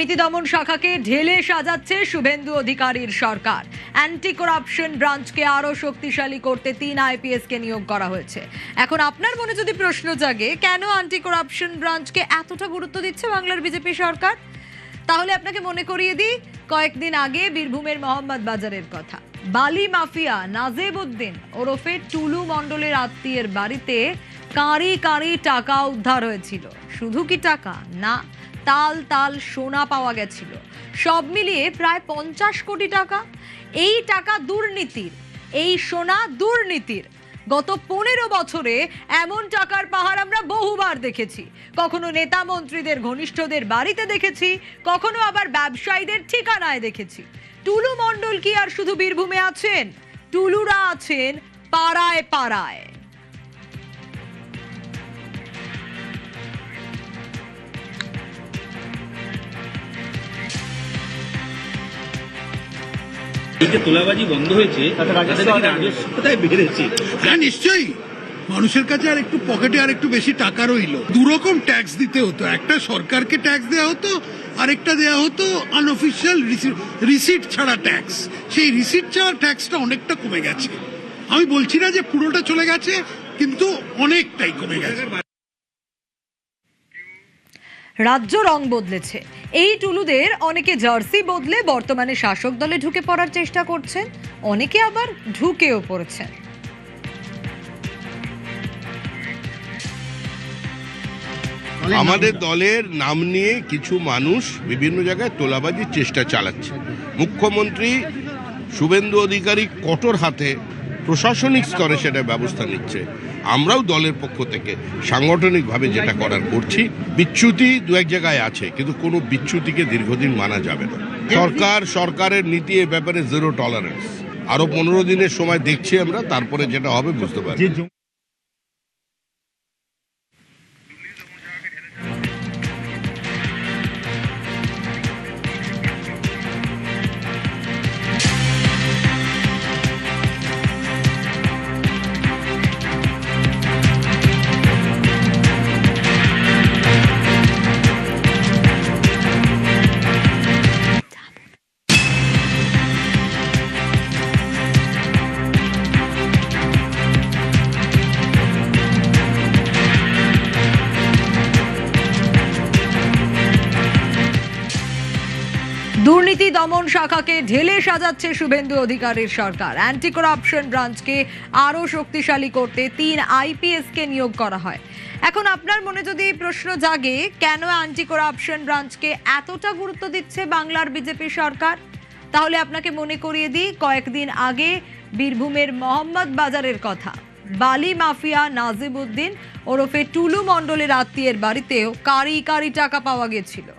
দুর্নীতি দমন শাখাকে ঢেলে সাজাচ্ছে শুভেন্দু অধিকারীর সরকার। অ্যান্টি করাপশন ব্রাঞ্চকে আরো শক্তিশালী করতে 3 আইপিএস কে নিয়োগ করা হয়েছে। এখন আপনার মনে যদি প্রশ্ন জাগে কেন অ্যান্টি করাপশন ব্রাঞ্চকে এতটা গুরুত্ব দিচ্ছে বাংলার বিজেপি সরকার, তাহলে আপনাকে মনে করিয়ে দিই কয়েকদিন আগে বীরভূমের মোহাম্মদ বাজারের কথা। বালি মাফিয়া নাজেব উদ্দিন ওরফে টুলু মণ্ডলের আত্মীয়ের বাড়িতে কাঁড়ি কাঁড়ি টাকা উদ্ধার হয়েছিল। শুধু কি টাকা না, তাল তাল সোনা পাওয়া গেছিল। সব মিলিয়ে প্রায় 50 কোটি টাকা। এই টাকা দুর্নীতির, এই সোনা দুর্নীতির। গত 15 বছরে এমন টাকার পাহাড় আমরা বহুবার দেখেছি। কখনো নেতা মন্ত্রীদের ঘনিষ্ঠদের বাড়িতে দেখেছি, কখনো আবার ব্যবসায়ীদের ঠিকানায় দেখেছি। টুলু মণ্ডল কি আর শুধু বীরভূমে আছেন? টুলুরা আছেন পাড়ায় পাড়ায়। তোলাবাজি বন্ধ হয়েছে, রাজস্বটাই বেড়েছে। হ্যাঁ নিশ্চয়ই, মানুষের কাছে আর একটু পকেটে আর একটু বেশি টাকা রইলো। দুরকম ট্যাক্স দিতে হতো, একটা সরকারকে ট্যাক্স দেওয়া হতো, আরেকটা দেওয়া হতো আনঅফিসিয়াল রিসিট ছাড়া ট্যাক্স। সেই রিসিট ছাড়া ট্যাক্সটা অনেকটা কমে গেছে। আমি বলছি না যে পুরোটা চলে গেছে, কিন্তু অনেকটাই কমে গেছে। রাজ্য রং বদলেছে। এই টুলুদের অনেকে জার্সি বদলে বর্তমানে শাসক দলে ঢুকে পড়ার চেষ্টা করছেন, অনেকে আবার ঢুকেও পড়েছেন। আমাদের দলের নাম নিয়ে কিছু মানুষ বিভিন্ন জায়গায় তোলাবাজির চেষ্টা চালাচ্ছে। মুখ্যমন্ত্রী শুভেন্দু অধিকারী কঠোর হাতে প্রশাসনিক স্তরে সেটা ব্যবস্থা নিচ্ছে। আমরাও দলের পক্ষ থেকে সাংগঠনিকভাবে যেটা করার করছি। বিচ্যুতি দু এক জায়গায় আছে, কিন্তু কোনো বিচ্যুতিকে দীর্ঘদিন মানা যাবে না। সরকারের নীতি এ ব্যাপারে 0 টলারেন্স। আরো 15 দিনের সময় দেখছি আমরা, তারপরে যেটা হবে বুঝতে পারছি। দুর্নীতি দমন শাখাকে ঢেলে সাজাচ্ছে শুভেন্দু অধিকারীর সরকার। অ্যান্টি করাপশন ব্রাঞ্চকে আরো শক্তিশালী করতে 3 আইপিএস কে নিয়োগ করা হয়। এখন আপনার মনে যদি প্রশ্ন জাগে কেন অ্যান্টি করাপশন ব্রাঞ্চকে এতটা গুরুত্ব দিচ্ছে বাংলার বিজেপি সরকার, তাহলে আপনাকে মনে করিয়ে দিই কয়েকদিন আগে বীরভূমের মোহাম্মদ বাজারের কথা। বালি মাফিয়া নাজিব উদ্দিন ওরফে টুলু মণ্ডলের আত্মীয়ের বাড়িতেও কাঁড়ি কাঁড়ি টাকা পাওয়া গেছিল।